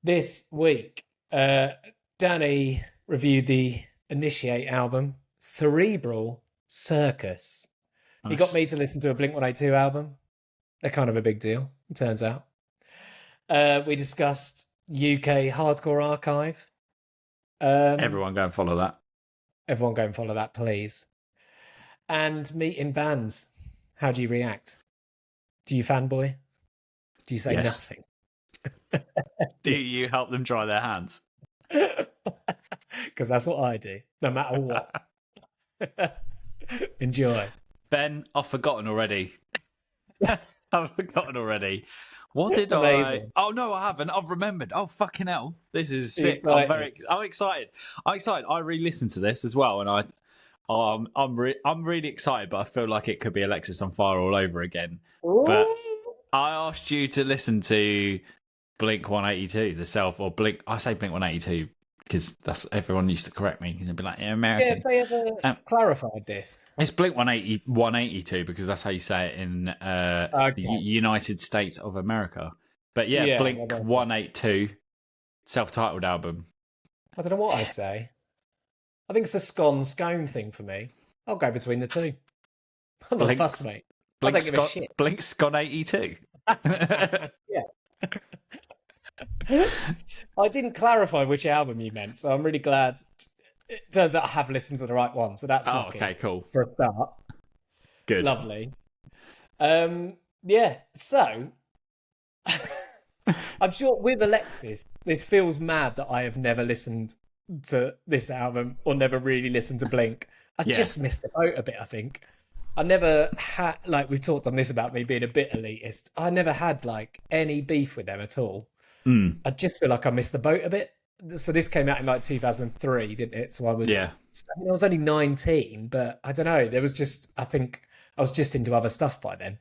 This week, Danny reviewed the Initiate album, Cerebral Circus. He got Nice. me to listen to a Blink 182 album. They're kind of a big deal, it turns out. We discussed UK Hardcore Archive. Um, Everyone go and follow that. Everyone go and follow that, please. And meeting bands. How do you react? Do you fanboy? Do you say Yes. nothing? Do you help them dry their hands? Because that's what I do, no matter what. Enjoy. Ben, I've forgotten already. I've forgotten already. What did Amazing. I? Oh no, I haven't. I've remembered. Oh fucking hell! This is sick. Exciting. I'm excited. I'm excited. I re-listened to this as well, and I'm really excited. But I feel like it could be Alexis on Fire all over again. But Ooh. I asked you to listen to Blink 182, the self or Blink. I say Blink 182 because that's everyone used to correct me because they'd be like, "Yeah, American." Yeah, if they ever clarified this. It's Blink 182 because that's how you say it in the United States of America. But yeah, Blink 182, self-titled album. I don't know what I say. I think it's a scone thing for me. I'll go between the two. I'm not fussed, mate. I don't give a shit. Blink Scon 82. Yeah. I didn't clarify which album you meant, so I'm really glad. It turns out I have listened to the right one, so that's okay, cool. For a start. Good. Lovely. Yeah, so I'm sure with Alexis, this feels mad that I have never listened to this album or never really listened to Blink. I just missed the boat a bit, I think. I never had, like, we've talked on this about me being a bit elitist. I never had, like, any beef with them at all. I just feel like I missed the boat a bit. So this came out in, like, 2003, didn't it? So I was only 19, but I don't know. There was just, I think I was just into other stuff by then.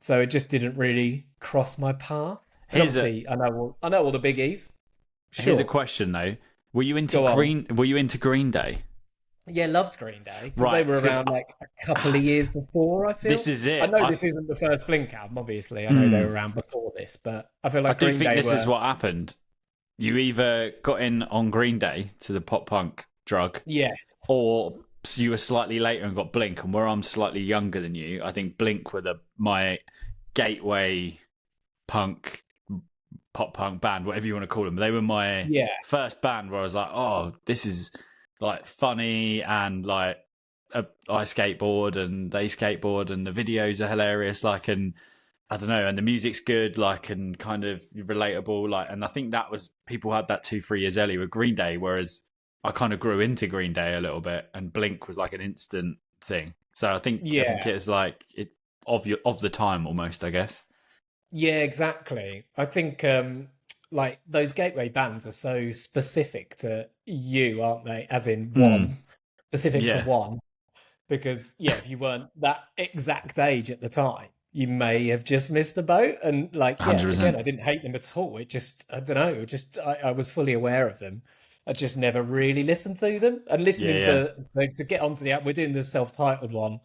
So it just didn't really cross my path. And obviously, I know all the biggies. Sure. Here's a question, though. Were you into Green Day? Yeah, loved Green Day because they were around like a couple of years before. I feel this is it. I know this isn't the first Blink album. Obviously, I know they were around before this, but I feel like Green Day this is what happened. You either got in on Green Day to the pop punk drug, yes, or you were slightly later and got Blink. And where I'm slightly younger than you, I think Blink were my gateway pop punk band, whatever you want to call them. They were my first band where I was like, oh, this is like funny and like I skateboard and they skateboard and the videos are hilarious, like, and I don't know, and the music's good, like, and kind of relatable, like, and I think that was people had that 2-3 years earlier with Green Day, whereas I kind of grew into Green Day a little bit, and Blink was like an instant thing. So I think it's like of the time almost, I guess. Yeah, exactly. I think like those gateway bands are so specific to you, aren't they? As in one, specific to one. Because if you weren't that exact age at the time, you may have just missed the boat. And like, 100%. Again, I didn't hate them at all. It just, I don't know, I was fully aware of them. I just never really listened to them. And listening to get onto the app, we're doing the self-titled one,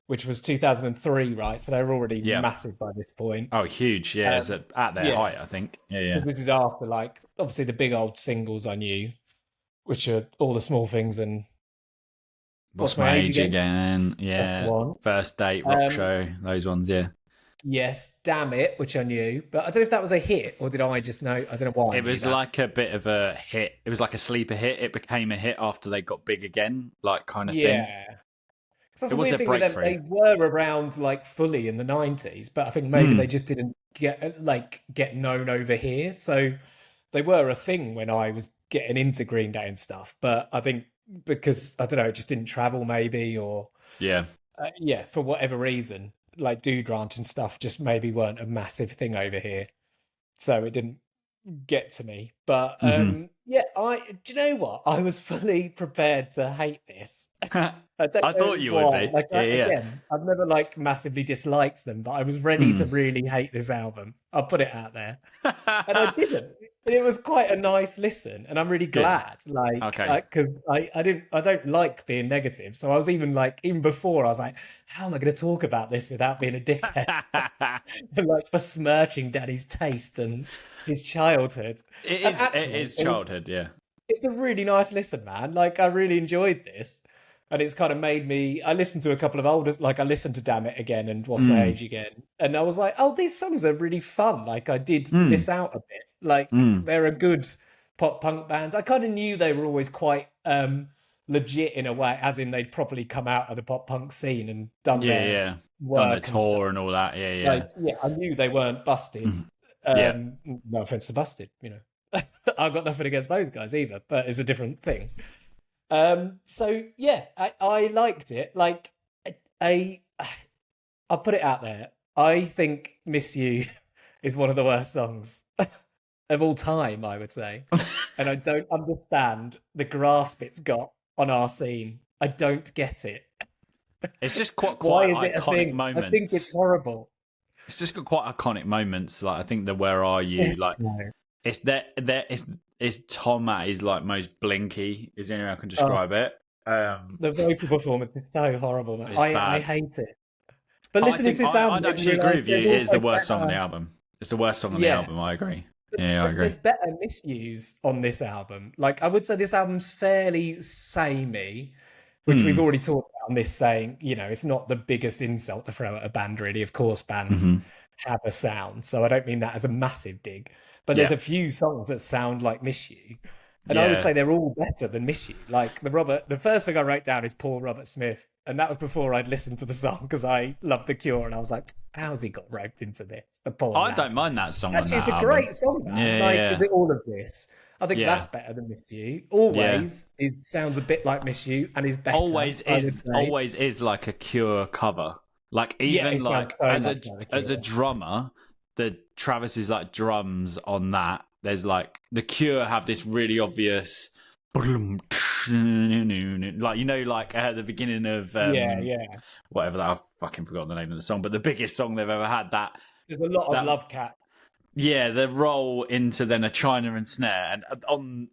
which was 2003, right? So they were already massive by this point. Oh, huge. Yeah, it's at their height, I think. Yeah. This is after, like, obviously the big old singles I knew, which are All the Small Things and What's My Age Again? Yeah. First Date, Rock Show, those ones, yeah. Yes, Damn It, which I knew. But I don't know if that was a hit or did I just know? I don't know why. It was like a bit of a hit. It was like a sleeper hit. It became a hit after they got big again, like kind of thing. Yeah. That's a weird thing with them. They were around like fully in the 90s, but I think maybe they just didn't get known over here. So they were a thing when I was getting into Green Day and stuff. But I think because, I don't know, it just didn't travel maybe, or for whatever reason, like Dude Ranch and stuff just maybe weren't a massive thing over here. So it didn't get to me. But do you know what? I was fully prepared to hate this. I thought you would be. Like, again, I've never like massively disliked them, but I was ready to really hate this album. I'll put it out there, and I didn't. And it was quite a nice listen, and I'm really glad. Because I don't like being negative, so I was even before I was like, how am I going to talk about this without being a dickhead and like besmirching Daddy's taste and his childhood. It And is. It actually, is childhood. Yeah. it's a really nice listen, man. Like I really enjoyed this, and it's kind of made me. I listened to a couple of older, like I listened to "Damn It" again and "What's My Mm, Age" again, and I was like, oh, these songs are really fun. Like I did mm, miss out a bit. Like mm. they're a good pop punk band. I kind of knew they were always quite legit in a way, as in they'd probably come out of the pop punk scene and done Yeah, their yeah. Done the work and stuff. tour and all that. Yeah, Like, yeah. yeah, I knew they weren't busted. Mm. Yeah. No offense to busted, you know. I've got nothing against those guys either, but it's a different thing. So yeah, I liked it. Like, I, I'll put it out there. I think "Miss You" is one of the worst songs of all time. I would say, and I don't understand the grasp it's got on our scene. I don't get it. It's just quite Why quite is it a iconic thing? I think it's moments. horrible. It's just got quite iconic moments. Like I think the "Where Are You?" Yes, Like no. it's there. It's Tom at his like most blinky. Is the only way I can Oh, describe it. the vocal performance is so horrible, man. It's I bad. hate it. But I listening to think this album, I'd I didn't actually agree realise with you. there's It is the also worst song on the better. album. It's the worst song on the Yeah, album. I agree. but, Yeah, I but agree. there's better misuse on this album. Like I would say, this album's fairly samey, which we've Mm. already talked about on this. Saying, you know, it's not the biggest insult to throw at a band. Really, of course, bands Hmm. have a sound, so I don't mean that as a massive dig. But there's Yeah, a few songs that sound like "Miss You." And I would yeah. say they're all better than "Miss You." Like the first thing I wrote down is "Poor Robert Smith," and that was before I'd listened to the song because I love The Cure, and I was like, "How's he got roped into this? The poor I lad." don't mind that song on Actually, that it's a album. great song, man. Yeah, Like, is yeah, it all of this? I think yeah, that's better than "Miss You." yeah. Always sounds a bit like "Miss You" and is better, I would say. Always is like a Cure cover. Like Yeah, even it sounds like so much like The as a Cure. drummer, the Travis's like drums on that. There's like the Cure have this really obvious, like like at the beginning of Yeah, yeah. whatever that I've fucking forgotten the name of the song, but the biggest song they've ever had. There's a lot of That love cats. yeah, the roll into then a China and snare, and on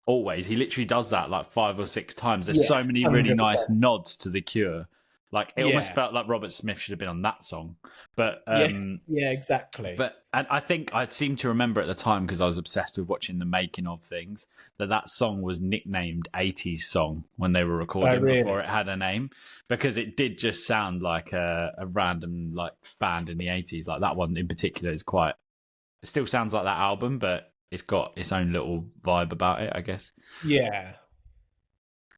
always he literally does that like 5 or 6 times. There's Yeah, so many really nice 100%. nods to the Cure. Like it almost Yeah, felt like Robert Smith should have been on that song, but yeah, yeah, exactly. and I think I seem to remember at the time because I was obsessed with watching the making of things that song was nicknamed 80s song when they were Oh, recording before really? it had a name because it did just sound like a random like band in the 80s. Like that one in particular is quite. It still sounds like that album, but it's got its own little vibe about it, I guess. Yeah,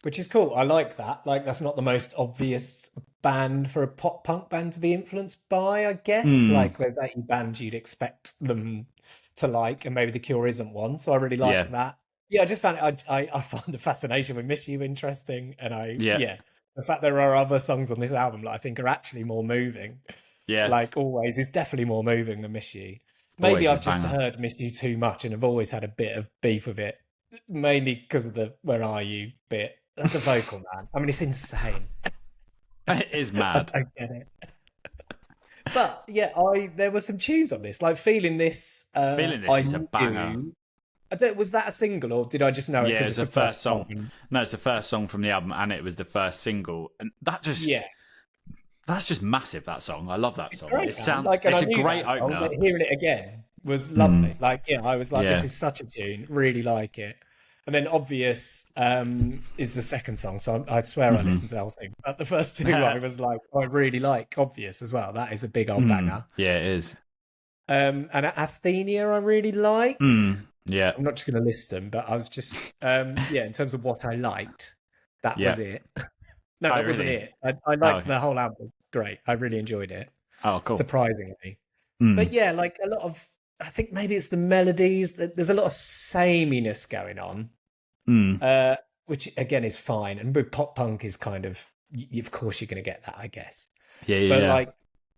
which is cool. I like that. Like, that's not the most obvious band for a pop punk band to be influenced by, I guess. Mm, Like, there's 80 bands you'd expect them to like, and maybe The Cure isn't one. So I really yeah, liked that. Yeah, I just found it, I find the fascination with "Miss You" interesting. And yeah, yeah, the fact there are other songs on this album that I think are actually more moving, yeah. like Always is definitely more moving than "Miss You." Maybe Always a I've just banger. heard "Miss You" too much and have always had a bit of beef with it, mainly because of the "Where Are You" bit. The vocal, man. I mean, it's insane. It is I mad. don't get it. But yeah, I there were some tunes on this. Like "Feeling This," Feeling this I is a banger. knew. I don't. Was that a single or did I just know it Yeah, because it's it's the the first first song? song. No, it's the first song from the album, and it was the first single, and Yeah, that's just massive. That song, I love that it's song. great, It man. sound Like, and it's I a knew great that song, opener. but hearing it again was Mm, lovely. Like, yeah, I was like, this yeah. is such a tune. Really like it. And then "Obvious" is the second song, so I swear I Hmm. listened to the whole thing. But the first two, I was like, I really like "Obvious" as well. That is a big old banger. Yeah, it is. And "Asthenia" I really liked. Yeah, I'm not just going to list them, but I was just yeah. In terms of what I liked, that yeah. was it. No, Oh, that wasn't really? it. I Oh, liked okay. the whole album. It was great. I really enjoyed it, Oh, cool. surprisingly. But Mm, yeah, like a lot of, I think maybe it's the melodies. There's a lot of sameness going on, mm. which again is fine. And with pop punk is kind of, of course you're going to get that, I guess. Yeah, yeah, But yeah. like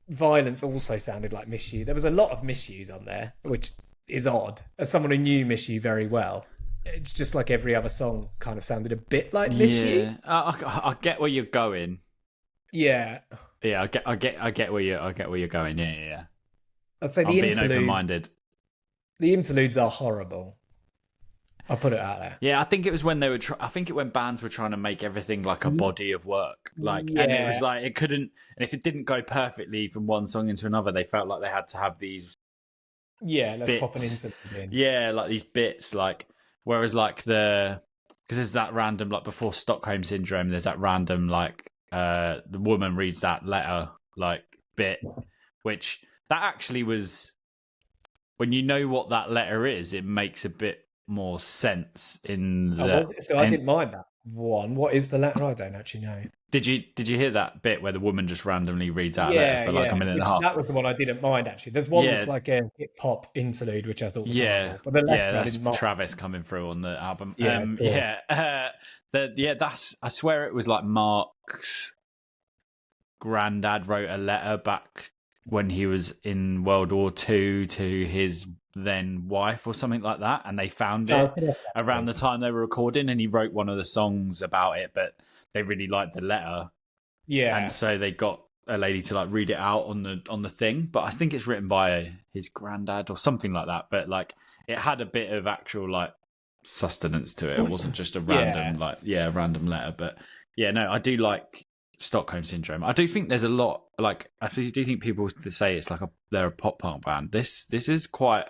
Violence also sounded like "Miss You." There was a lot of "Miss Yous" on there, which is odd. As someone who knew "Miss You" very well, it's just like every other song kind of sounded a bit like "Miss You." Yeah. I get where you're going. Yeah, Yeah, I get where you're going. Yeah, yeah, yeah. I'd say I'm being open minded. the interludes are horrible. I'll put it out there. Yeah, I think it was when they were. I think it when bands were trying to make everything like a body of work, like, and it was Yeah, like it couldn't. And if it didn't go perfectly from one song into another, they felt like they had to have these Yeah, let's pop an bits. interlude in. Yeah, like these bits, like whereas like because there's that random like before Stockholm Syndrome, there's that random like the woman reads that letter like bit, which that actually was when you know what that letter is, it makes a bit more sense in Oh, the. was it? So I didn't mind that one. What is the letter? I don't actually know. Did you hear that bit where the woman just randomly reads out a letter Yeah, for like a yeah. minute and a Which half? that was the one I didn't mind actually. There's one Yeah, that's like a hip hop interlude, which I thought was yeah, horrible, but the yeah. letter I That's didn't mind. Travis coming through on the album. Yeah, cool. That's. I swear it was like Mark's granddad wrote a letter back when he was in World War Two to his then wife or something like that, and they found it around the time they were recording, and he wrote one of the songs about it, but they really liked the letter, Yeah, and so they got a lady to like read it out on the thing. But I think it's written by his granddad or something like that. But like it had a bit of actual like sustenance to it. It wasn't just a random random letter. But yeah, no, I do like Stockholm Syndrome. I do think there's a lot like I do think people say it's like they're a pop punk band. This is quite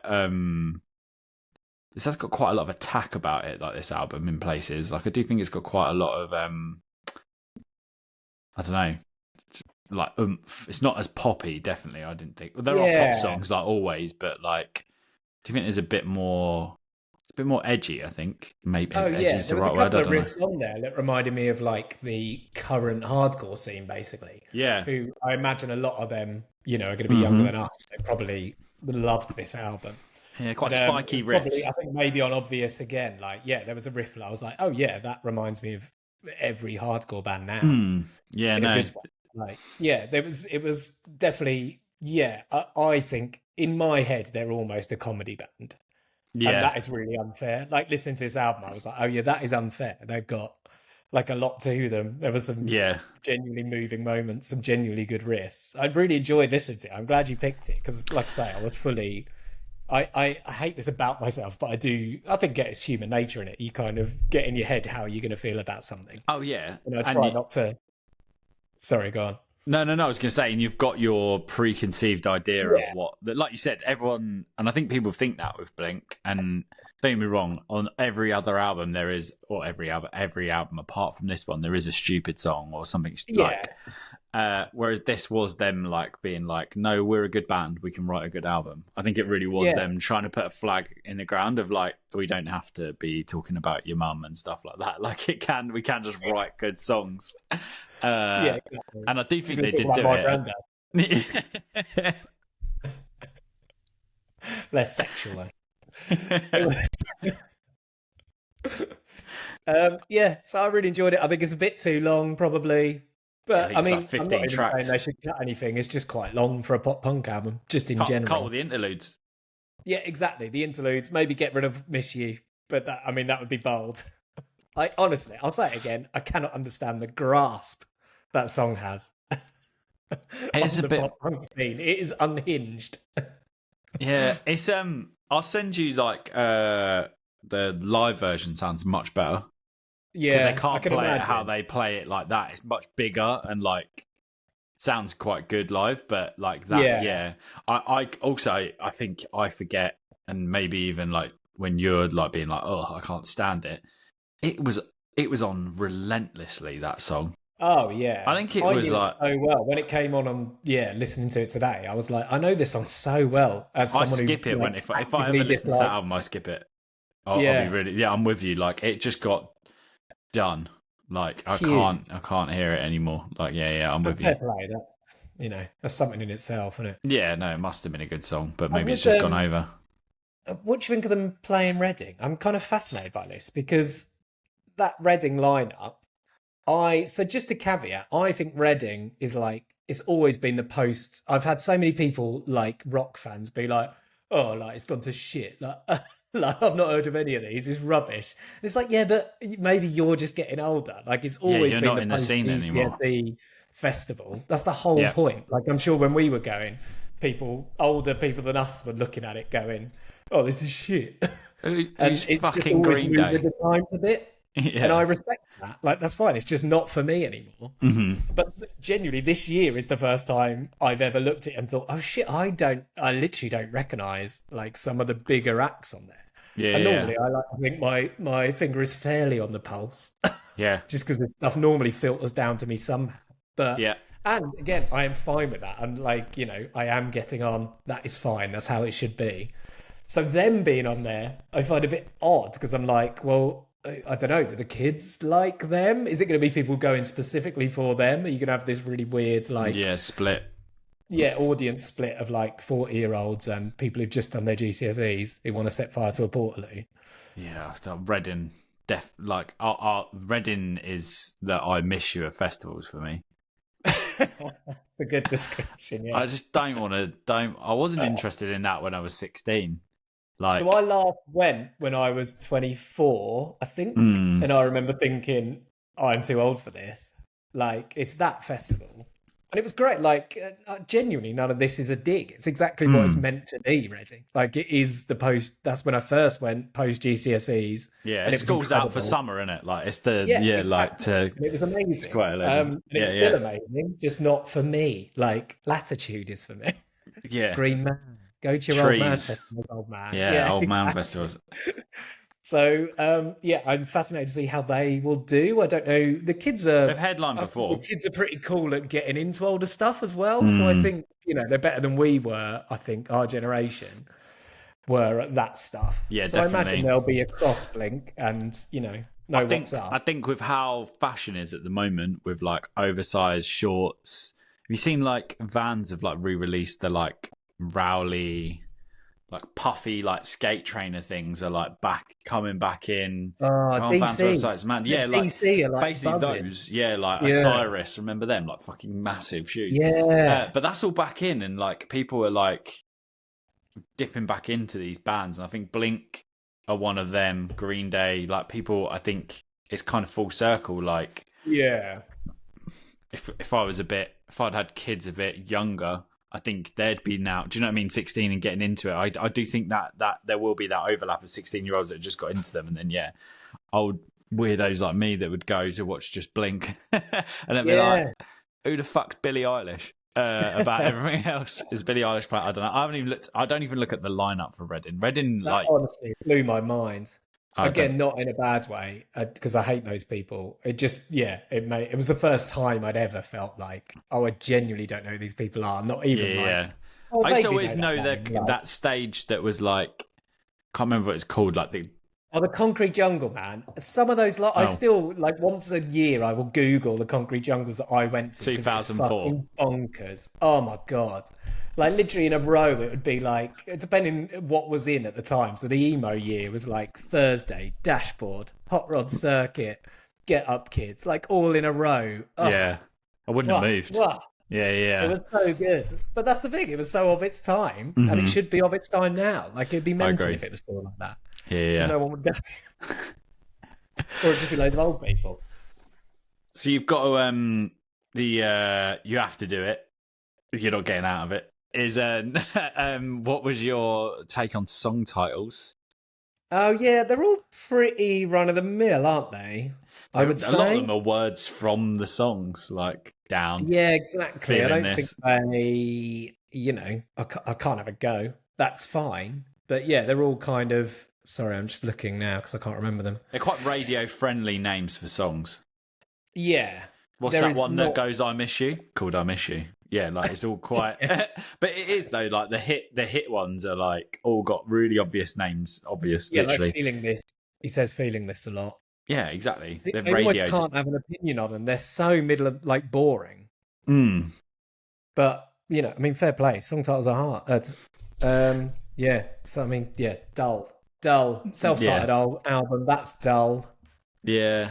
this has got quite a lot of attack about it, like this album in places. Like I do think it's got quite a lot of I don't know, like it's not as poppy, definitely. I didn't think there are pop songs like always, but like do you think there's a bit more edgy? I think maybe edgy is the right word. There were a couple of riffs on there that reminded me of like the current hardcore scene, basically. Yeah, who I imagine a lot of them, are going to be younger than us. They probably loved this album. Yeah, quite spiky riffs. Probably, I think maybe on Obvious again. Like, yeah, there was a riff that I was like, oh yeah, that reminds me of every hardcore band now. Yeah, in a good way. Like, yeah, it was definitely, yeah. I think in my head they're almost a comedy band. Yeah, and that is really unfair. Like listening to this album, I was like, oh yeah, that is unfair. They've got like a lot to them. There were some genuinely moving moments, some genuinely good riffs. I really enjoyed listening to it. I'm glad you picked it because, like I say, I was fully. I hate this about myself, but I think it's human nature in it. You kind of get in your head how you're going to feel about something. Oh yeah, and I try not to. Sorry, go on. No. I was going to say, and you've got your preconceived idea of what, like you said, everyone, and I think people think that with Blink. And don't get me wrong, on every other album there is, or every album apart from this one, there is a stupid song or something like. Whereas this was them like being like, no, we're a good band, we can write a good album. I think it really was them trying to put a flag in the ground of like, we don't have to be talking about your mum and stuff like that. Like we can just write good songs. Exactly. And I do think they did do it. Less sexual, so I really enjoyed it. I think it's a bit too long, probably. But I mean, like 15 I'm not even tracks. Saying they should cut anything. It's just quite long for a pop punk album, just in general. Cut all the interludes. Yeah, exactly. The interludes. Maybe get rid of "Miss You," but that would be bold. Honestly, I'll say it again. I cannot understand the grasp that song has. It's a bit pop punk scene. It is unhinged. Yeah, it's I'll send you like the live version. Sounds much better. Yeah, because they can't play it how they play it like that. It's much bigger and like sounds quite good live, but like that. Yeah. I also I think I forget, and maybe even like when you're like being like, oh, I can't stand it. It was on relentlessly, that song. Oh yeah, I think it was like so well when it came on. Listening to it today, I was like, I know this song so well. As I someone skip it when if I ever listen to that album, I skip it. I'll be really I'm with you. Like it just got done. Like I can't hear it anymore. Like I'm with you. Play, that's something in itself, isn't it? Yeah, no, it must have been a good song, but maybe it's just gone over. What do you think of them playing Reading? I'm kind of fascinated by this because that Reading lineup. So just a caveat, I think Reading is like, it's always been the post. I've had so many people like rock fans be like, oh, like it's gone to shit. Like, like I've not heard of any of these. It's rubbish. And it's like, yeah, but maybe you're just getting older. Like it's always been not in the scene anymore. Festival. That's the whole point. Like I'm sure when we were going, older people than us were looking at it going, oh, this is shit. And it's just always moved with the times a bit. Yeah. And I respect that. Like, that's fine. It's just not for me anymore. Mm-hmm. But genuinely, this year is the first time I've ever looked at it and thought, oh shit, I literally don't recognise like some of the bigger acts on there. Yeah, And yeah, normally I think my finger is fairly on the pulse, yeah, just because this stuff normally filters down to me somehow. But yeah. and again, I am fine with that. And like, I am getting on. That is fine. That's how it should be. So them being on there, I find a bit odd because I'm like, well, I don't know. Do the kids like them? Is it going to be people going specifically for them? Are you going to have this really weird, like, Yeah, split. yeah, audience split of like 40-year-olds and people who've just done their GCSEs who want to set fire to a Portaloo? Yeah, Reading, Reading is the I miss you at festivals for me. A good description, yeah. I just don't want to. I wasn't interested in that when I was 16. Like, So I last went when I was 24, I think, and I remember thinking, oh, I'm too old for this. Like, it's that festival. And it was great. Like, genuinely, none of this is a dig. It's exactly what it's meant to be, Reading. Like, it is the post. That's when I first went post GCSEs. yeah, and it school's out for summer, isn't it? Like, it's the Exactly. like to. And it was amazing. It's quite a legend. And it's still amazing, just not for me. Like, Latitude is for me. Yeah, Green Man. Go to your old man Trees. festivals, old man. Yeah, old man exactly. festivals. So, I'm fascinated to see how they will do. I don't know. The kids are. They've headlined I think before. the kids are pretty cool at getting into older stuff as well. So I think they're better than we were. I think our generation were at that stuff. Yeah, so definitely. I imagine there'll be a cross blink, and know what's up. I think with how fashion is at the moment, with like oversized shorts, have you seen like Vans have like re-released the like Rowley, like puffy like skate trainer things are like coming back in. On Vans DC. websites, man. Yeah, like DC are like basically buzzing. those. Yeah, like Osiris. Remember them? Like fucking massive shoes. Yeah. But that's all back in, and like people are like dipping back into these bands, and I think Blink are one of them. Green Day, like people, I think it's kind of full circle. Like, Yeah. if I'd had kids a bit younger, I think they'd be now. Do you know what I mean? 16 and getting into it. I do think that there will be that overlap of 16-year-olds that just got into them, and then old weirdos like me that would go to watch just Blink, and then be like, "Who the fuck's Billie Eilish?" About everything else. Is Billie Eilish playing? I don't know. I haven't even looked. I don't even look at the lineup for Reading. Reading, That honestly blew my mind. Again, not in a bad way, because I hate those people. It just, it was the first time I'd ever felt like, oh, I genuinely don't know who these people are. Not even like, oh, I used to vaguely always know that stage that was like, can't remember what it's called, like the Concrete Jungle, man. Some of those, I still, like, once a year, I will Google the Concrete Jungles that I went to. 2004. Bonkers. Oh, my God. Like, literally in a row, it would be like, depending what was in at the time. So the emo year was like Thursday, Dashboard, Hot Rod Circuit, Get Up Kids, like all in a row. Ugh. Yeah. I wouldn't have moved. Yeah. It was so good. But that's the thing. It was so of its time, and it should be of its time now. Like, it'd be mental if it was still like that. Yeah. No one would go. Or it'd just be loads of old people. So you've got to you have to do it. You're not getting out of it. Is what was your take on song titles? Oh yeah, they're all pretty run of the mill, aren't they? I would say a lot of them are words from the songs, like down. Yeah, exactly. I don't think they, I can't have a go. That's fine. But yeah, they're all kind of. Sorry, I'm just looking now because I can't remember them. They're quite radio-friendly names for songs. Yeah. What's that one that goes, I Miss You? Called I Miss You. Yeah, like it's all quite... But it is, though, like the hit ones are like all got really obvious names, literally. Like Feeling This. He says Feeling This a lot. Yeah, exactly. They're radio. I can't have an opinion on them. They're so middle of, like, boring. But, fair play. Song titles are hard. Dull. Self-titled album, that's dull. Yeah.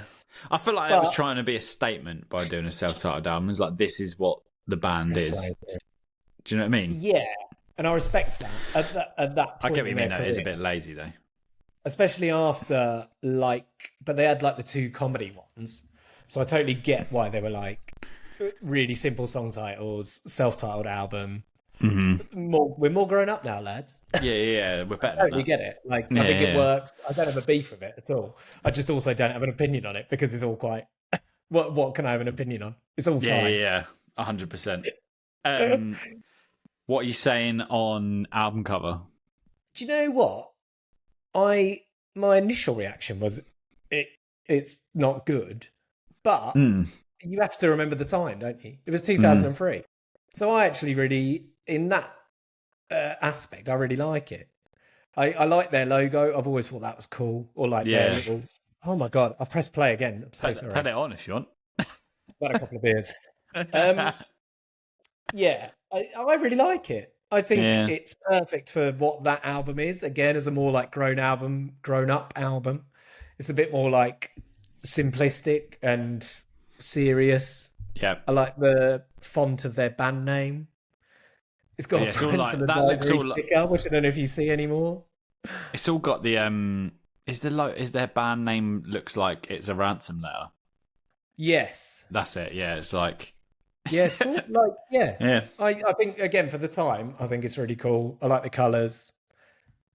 I feel like I was trying to be a statement by doing a self-titled album. It's like, this is what the band is. Crazy. Do you know what I mean? Yeah. And I respect that. At that point I get what you mean, though. It is a bit lazy, though. Especially after, but they had, the two comedy ones. So I totally get why they were, really simple song titles, self-titled album. We're more grown up now, lads. Yeah, we're better. I totally get it. I think it works. I don't have a beef with it at all. I just also don't have an opinion on it because it's all quite. What can I have an opinion on? It's all fine. Yeah. 100%. Do What are you saying on album cover? you know what? My initial reaction was it it's not good, but Mm, you have to remember the time, don't you? It was mm, 2003, so I actually really, in that aspect, I really like it. I like their logo. I've always thought that was cool, or like their yeah. little. Oh my god! I've pressed play again. I'm so Put sorry. it on if you want. I've had a couple of beers. Um, yeah, I really like it. I think Yeah. it's perfect for what that album is. Again, as a more like grown up album. It's a bit more like simplistic and serious. Yeah. I like the font of their band name. It's got Yeah. a It's all parental like that looks advisory all. sticker, which I don't know if you see anymore. It's all got the is their band name looks like it's a ransom letter. Yes. That's it. Yeah. It's like Yeah, it's cool. Like, yeah. yeah. I think again for the time, I think it's really cool. I like the colours.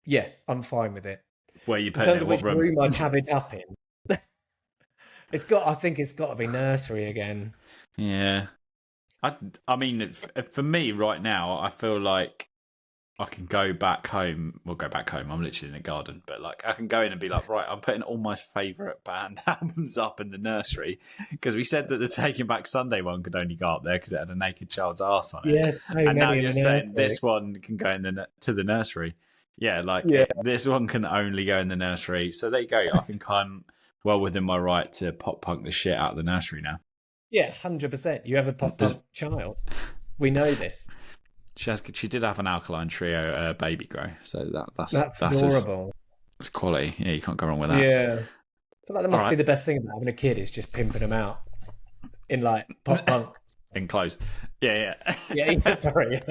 Yeah, I'm fine with it. Where you In putting terms it? of What which room? room I'd have it up in, I think it's got to be nursery again. Yeah. I mean, for me right now, I feel like I can go back home. Well, go back home. I'm literally in the garden, but like I can go in and be like, right, I'm putting all my favourite band albums up in the nursery because we said that the Taking Back Sunday one could only go up there because it had a naked child's ass on it, Yes, so and now many in you're the saying nursery. this one can go in to the nursery. Yeah, like Yeah, this one can only go in the nursery. So there you go. I think I'm well within my right to pop punk the shit out of the nursery now. yeah, 100%. You have a pop There's, punk child. We know this. she did have an Alkaline Trio baby grow, so That's that's as adorable. it's quality. Yeah, you can't go wrong with that. Yeah. I feel like that All must be right, the best thing about having a kid is just pimping them out in like pop punk. enclosed. Yeah, Yeah, yeah, sorry.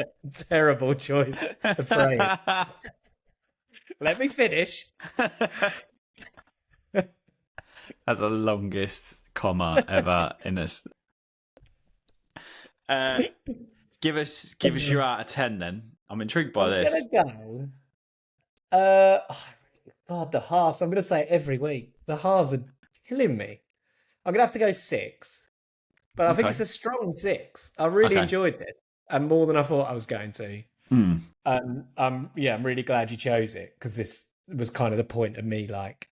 Terrible choice of phrase. yeah. Let me finish. That's the longest comma ever in a. Uh, give us your out of 10 then. I'm intrigued by I'm this. gonna go. Oh, God, the halves. I'm gonna say it every week. The halves are killing me. I'm gonna have to go 6, but I think Okay. it's a strong 6. I really Okay. enjoyed this, and more than I thought I was going to. Hmm. Yeah, I'm really glad you chose it because this was kind of the point of me like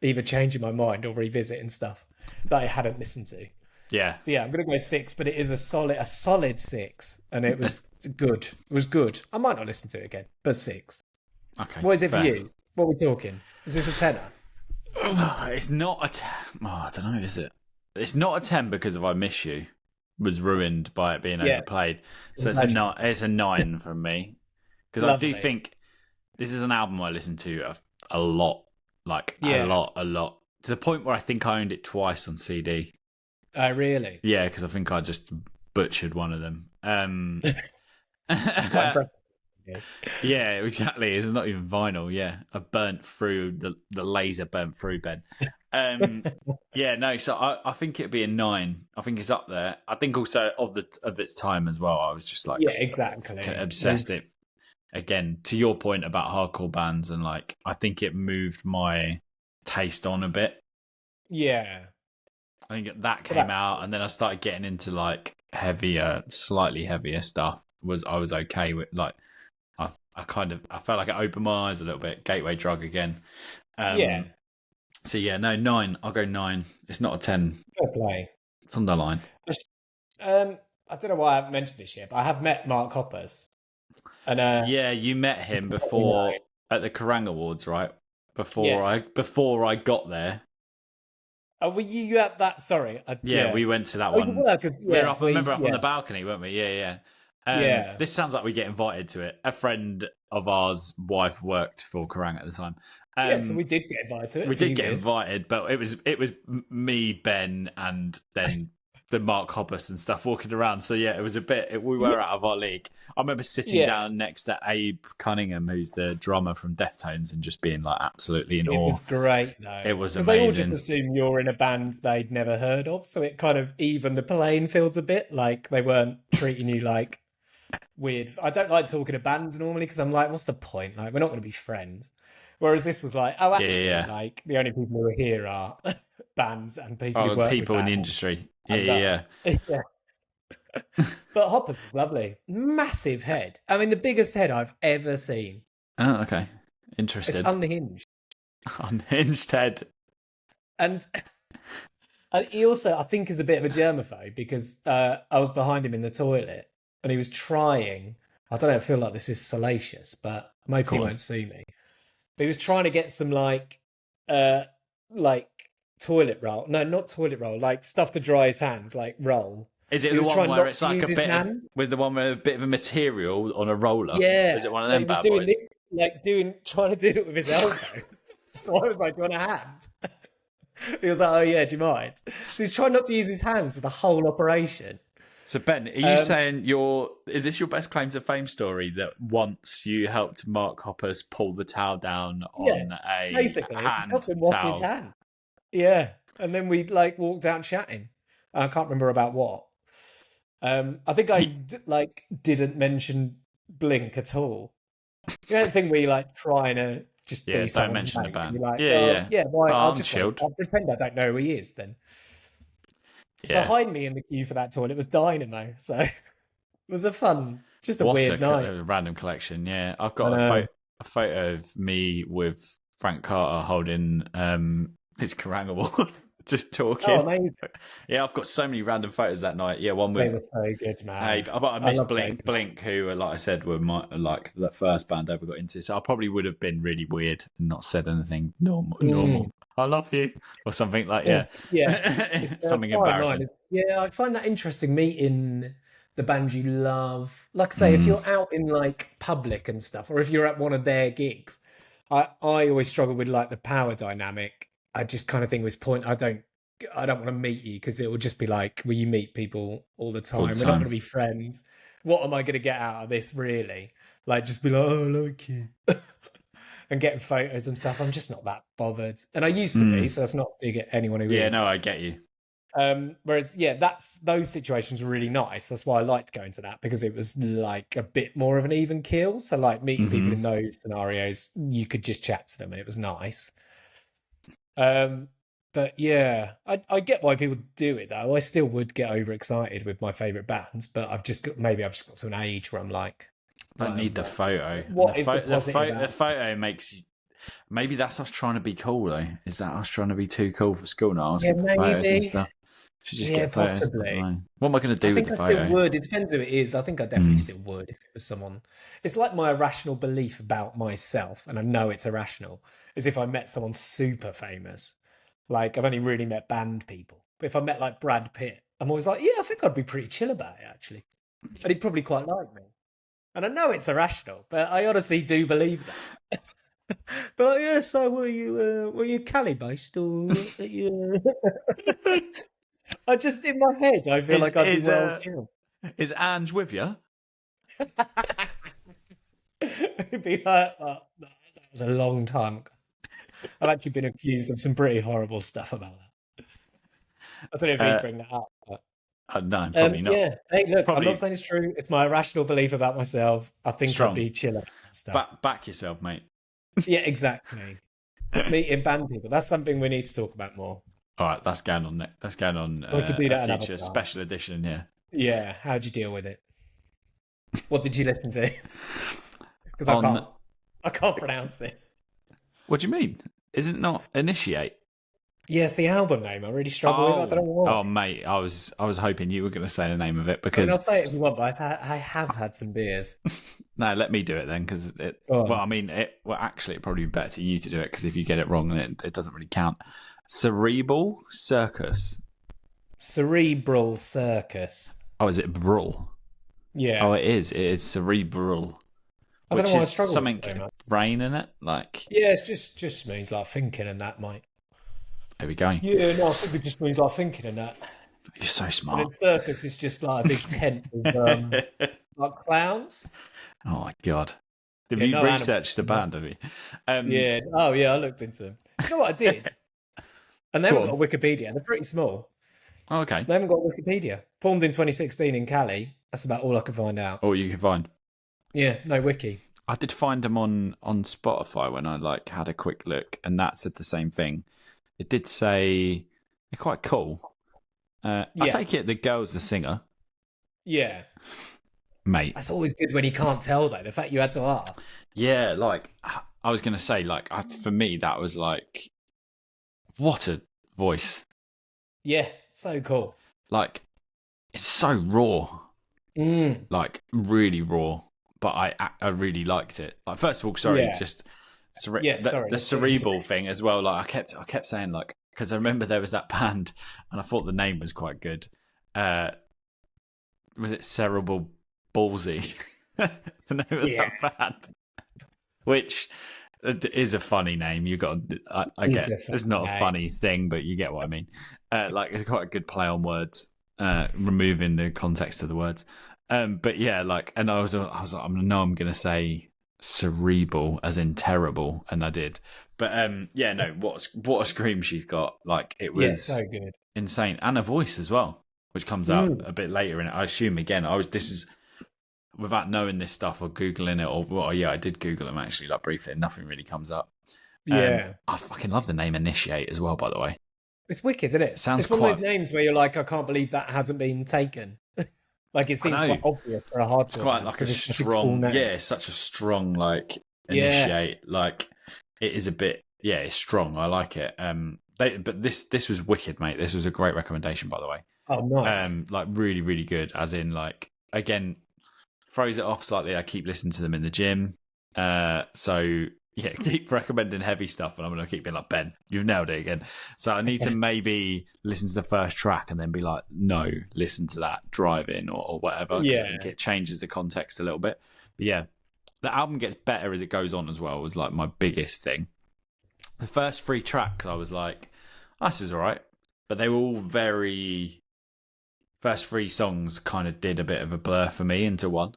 either changing my mind or revisiting stuff that I hadn't listened to. Yeah. So yeah, I'm gonna go 6, but it is a solid 6, and it was good. It was good. I might not listen to it again, but 6. Okay. What is it for Fair. you? What are we talking? Is this a tenner? It's not a 10. Oh, I don't know, is it? It's not a 10 because of I Miss You was ruined by it being Yeah. overplayed. So Imagine. it's a 9 from me. Because I do Lovely. think this is an album I listen to a lot. Like Yeah. a lot. To the point where I think I owned it twice on CD. Oh, really? Yeah, because I think I just butchered one of them. It's quite impressive. Yeah. Yeah, exactly. It's not even vinyl. Yeah, I burnt through the laser burnt through Ben. Yeah, no. So I think it'd be a 9. I think it's up there. I think also of its time as well. I was just like Yeah, exactly. obsessed. It again to your point about hardcore bands and like I think it moved my taste on a bit. Yeah. I think that So came out, and then I started getting into like slightly heavier stuff. I was okay with like I felt like it opened my eyes a little bit. Gateway drug again. Yeah. So yeah, no 9. I'll go 9. It's not a 10. Fair play. It's on the line. I don't know why I haven't mentioned this yet, but I have met Mark Hoppus. And Yeah, you met him before at the Kerrang Awards, right? Before yes. I got there. Oh, were you at that? Sorry. Yeah, we went to that Oh, you one. were, 'cause, We were yeah, up. Remember up on yeah. the balcony, weren't we? Yeah. Yeah. This sounds like we get invited to it. A friend of ours' wife worked for Kerrang at the time. Yeah, so we did get invited to it. We a few did get years. invited, but it was me, Ben, and then the Mark Hoppus and stuff walking around. So yeah, it was a bit. We were out of our league. I remember sitting Yeah. down next to Abe Cunningham, who's the drummer from Deftones, and just being like absolutely in It awe. was great though. It was because they all just amazing. assume you're in a band they'd never heard of, so it kind of evened the playing fields a bit. Like they weren't treating you like weird. I don't like talking to bands normally because I'm like, what's the point? Like we're not going to be friends. Whereas this was like, oh, actually, Yeah. like the only people who are here are bands and people who Oh, work people with in the bands. industry. And, Yeah. yeah. But Hoppers was lovely. Massive head. I mean, the biggest head I've ever seen. Oh, okay. It's Interested. unhinged. Unhinged head. And he also, I think, is a bit of a germaphobe because I was behind him in the toilet and he was trying. I don't know, I feel like this is salacious, but I'm hoping he Go on. won't see me. But he was trying to get some uh, like toilet roll. No, not toilet roll. Like stuff to dry his hands, like roll. Is it He the was one trying where not it's to like use a his bit of, hands. with the one with a bit of a material on a roller? Yeah, Is it one of but them he was bad doing boys? this, like trying to do it with his elbow. So I was like, "Do you want a hand?" He was like, "Oh yeah, do you mind?" So he's trying not to use his hands for the whole operation. So Ben, are you saying is this your best claim to fame story that once you helped Mark Hoppus pull the towel down Yeah, on a basically, hand helped him wash his towel? hand. Yeah, and then we like walked out chatting. And I can't remember about what. I think didn't mention Blink at all. You know the thing where you like trying to just Yeah, be don't someone's mention the mate, and band. you're like, Yeah, well, yeah. yeah, why? Oh, I'll I'm just wait. chilled. I'll pretend I don't know who he is. Then Yeah. behind me in the queue for that toilet was Dynamo, so it was just a What weird night. a random collection. Yeah, I've I got know. a photo of me with Frank Carter holding his Kerrang Awards, just Oh, talking. amazing! Yeah, I've got so many random photos that night. Yeah, one They with were so good, man. but I I miss love those. Blink, who, like I said, were like the first band I ever got into. So I probably would have been really weird and not said anything Mm. normal. I love you, or something like Yeah, yeah. It's a something fine line. embarrassing. Yeah, I find that interesting meeting the bands you love. Like I say, if Mm, you're out in like public and stuff, or if you're at one of their gigs, I always struggle with like the power dynamic. I just kind of think it was point. I don't want to meet you because it will just be like, will you meet people all the all the time? We're not going to time. be friends. What am I going to get out of this really? Like just be like, oh, I like you. And getting photos and stuff. I'm just not that bothered. And I used to be, Mm. so that's not to get anyone who Yeah, no, is. I get you. Whereas, yeah, those situations were really nice. That's why I liked going to that because it was like a bit more of an even keel. So, like meeting people Hmm. in those scenarios, you could just chat to them and it was nice. But yeah, I get why people do it though. I still would get overexcited with my favorite bands, but maybe I've just got to an age where I'm like, Don't need the whatever. photo. And What is the positive the out? photo makes you. Maybe that's us trying to be cool, though. Is that us trying to be too cool for school now? Yeah, Asking for photos and maybe. stuff. Should just Yeah, get photos. I don't possibly. know. What am I going to I do with think the I still photo? would. It depends who it is. I think I definitely Mm. still would if it was someone. It's like my irrational belief about myself, and I know it's irrational, is if I met someone super famous. Like, I've only really met band people. But if I met like Brad Pitt, I'm always like, yeah, I think I'd be pretty chill about it, actually. And he'd probably quite like me. And I know it's irrational, but I honestly do believe that. But yeah, so were you Cali based or are you? I just in my head, I feel Is like I'd be well chill. is Ange with you? It'd be like, oh, that was a long time ago. I've actually been accused of some pretty horrible stuff about that. I don't know if he'd Uh, bring that up. But, no, probably not. yeah. Hey, look, I'm not Probably saying it's true. It's my irrational belief about myself. I think I'd strong. be chill about that stuff. Back yourself, mate. Yeah, exactly. Meeting band people. That's something we need to talk about more. All right, that's going on. That's going on We could do a that another future time. special edition. Yeah, Yeah. How'd you deal with it? What did you listen to? Because on. I can't pronounce it. What do you mean? Is it not Initiate? Yes, the album name I really struggle with. I don't know why. Oh, mate, I was hoping you were going to say the name of it I mean, I'll because say it if you want, but I have had some beers. no, let me do it then because it. Go on. Well, I mean, actually, it'd probably be better for you to do it because if you get it wrong, then it doesn't really count. Cerebral Circus. Cerebral Circus. Oh, is it Brull? Yeah. Oh, it is. It is Cerebral, I don't which know why I is struggle with something it very much. brain in it. Like, Yeah, it's just means like thinking and that, mate. there we go. Yeah, no, I think it just means like thinking and that. You're so And smart. then circus is just like a big tent with like clowns. Oh my god. Have Yeah, you no researched the animals. band, have you? Yeah. Oh, yeah. I looked into them. Do you know what I did? And they Go haven't on. got a Wikipedia. They're pretty small. Oh, okay. They haven't got a Wikipedia. Formed in 2016 in Cali. That's about all I could find out. Or you can find. Yeah, no wiki. I did find them on Spotify when I like had a quick look, and that said the same thing. It did say they're quite cool. I Yeah. take it the girl's the singer. Yeah. mate. That's always good when you can't tell, though. The fact you had to ask. Yeah, like I was gonna say, like for me, that was like what a voice. Yeah, so cool. Like it's so raw, Mm. like really raw. But I really liked it. Like first of all, sorry, Yeah. just Yes, sorry. the Let's get into cerebral it. thing as well. Like I kept saying like because I remember there was that band and I thought the name was quite good. Was it Cerebral Ballsy? The name of Yeah. that band, which is a funny name. You got, I Is get a it's fucking not a name. funny thing, but you get what I mean. Like it's quite a good play on words, removing the context of the words. But yeah, like, and I was like, I'm gonna say cerebral as in terrible, and I did. But yeah, no, what a scream she's got! Like it Yeah, so was good. insane, and a voice as well, which comes out Mm. a bit later. And I assume again, this is without knowing this stuff or googling it, or well, yeah, I did Google them actually, like briefly, and nothing really comes up. Yeah. I fucking love the name Initiate as well, by the way. It's wicked, isn't It it? sounds It's one of quite. those names where you're like, I can't believe that hasn't been taken. Like, it I seems know quite obvious for a it's hardcore quite band like a because it's such a cool strong, name. yeah, it's such a strong like Yeah. Initiate. Like it is a bit, yeah, it's strong. I like it. But this was wicked, mate. This was a great recommendation, by the way. Oh, nice. Like really, really good. As in, like again, throws it off slightly. I keep listening to them in the gym. So yeah, keep recommending heavy stuff, and I'm going to keep being like, Ben, you've nailed it again. So I need to maybe listen to the first track and then be like, no, listen to that driving or whatever. 'Cause I think Yeah. it changes the context a little bit. But yeah, the album gets better as it goes on as well. Was like my biggest thing. The first three tracks, I was like, this is all right, but they were all very. First three songs kind of did a bit of a blur for me into one.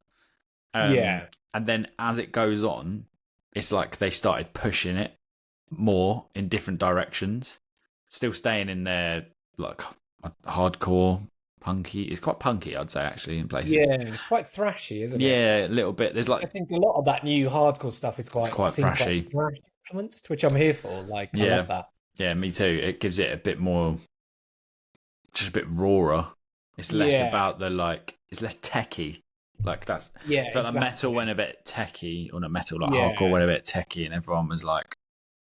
Yeah. And then as it goes on, it's like they started pushing it more in different directions, still staying in their like hardcore punky. It's quite punky, I'd say, actually, in places. Yeah. It's quite thrashy, isn't it? Yeah, a little bit. There's I like think a lot of that new hardcore stuff is it's quite seems quite thrashy. thrash influenced, which I'm here for. Like, I Yeah, love that. yeah, me too. It gives it a bit more, just a bit rawer. It's less Yeah. about the like. It's less techie. Like that's. Yeah. I felt like Exactly. metal went a bit techie, or not metal, like Yeah. hardcore went a bit techie, and everyone was like,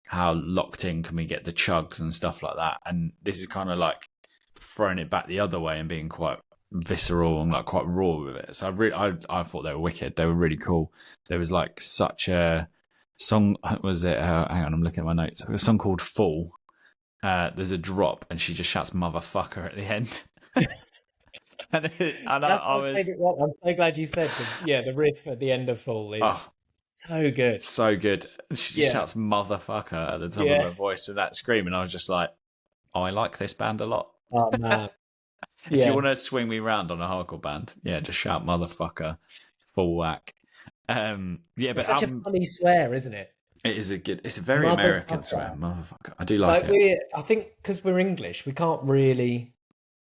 "How locked in can we get the chugs and stuff like that?" And this is kind of like throwing it back the other way and being quite visceral and like quite raw with it. So I thought they were wicked. They were really cool. There was like such a song. Was it? Hang on, I'm looking at my notes. A song called "Fall." There's a drop, and she just shouts "motherfucker" at the end. And That's I my was favourite one. I'm so glad you said because yeah, the riff at the end of Fall is so good. so good. She just Yeah. shouts "motherfucker" at the top of Yeah. her voice with that scream, and I was just like, "Oh, I like this band a lot." Oh man. If Yeah. you want to swing me round on a hardcore band, yeah, just shout "motherfucker" full whack. Yeah, but It's such a funny swear, isn't it? it is a good. It's a very American swear, Motherfucker. "motherfucker." I do like it. I think because we're English, we can't really